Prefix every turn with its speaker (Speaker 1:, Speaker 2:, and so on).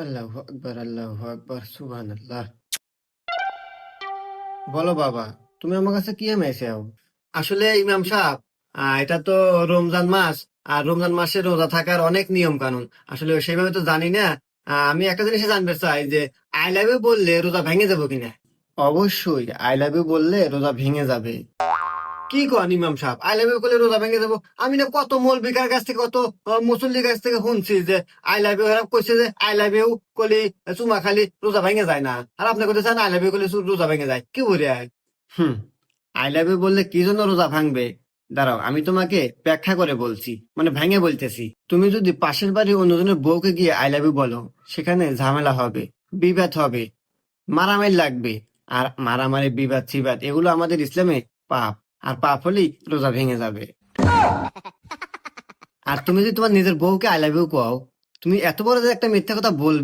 Speaker 1: আল্লাহু আকবার, আল্লাহু আকবার, সুবহানাল্লাহ। বলো বাবা, তুমি আমার কাছে কি এমএসএও? আসলে ইমাম সাহেব, এটা তো রমজান মাস। আর রমজান মাসে রোজা থাকার অনেক নিয়ম কানুন। আসলে সেইভাবে তো জানি না। আমি একটা জিনিস জানতে চাই যে আই লাভ ইউ বললে রোজা ভেঙে যাবো কিনা। অবশ্যই আই লাভ ইউ বললে রোজা ভেঙে যাবে। কি কন ইমাম সাহেব, আই লাভ ইউ করলে রোজা ভেঙে যাবো? আমি না কত মৌলবিকার কাছ থেকে, কত মুসল্লির কাছ থেকে শুনছি যে আই লাভ ইউ কইছে যে আই লাভ ইউ কলি চুমা খালি রোজা ভেঙে যায় না। আর আপনি কথা চান আই লাভ ইউ করলে রোজা ভেঙে যায়, কি বলে? হুম। আই লাভ ইউ বললে কি জন্য রোজা ভাঙবে? দাঁড়াও, আমি তোমাকে ব্যাখ্যা করে বলছি, মানে ভেঙে বলতেছি। তুমি যদি পাশের বাড়ি অন্যজনের বউকে গিয়ে আই লাভ ইউ বলো, সেখানে ঝামেলা হবে, বিবাদ হবে, মারামারি লাগবে। আর মারামারি, বিবাদ চিবাদ এগুলো আমাদের ইসলামে পাপ। আর পাপ হলেই রোজা ভেঙে যাবে। আর তুমি যদি তোমার নিজের বউকে আই লাভ ইউ কও, তুমি এত বড় যে একটা মিথ্যা কথা বলবে।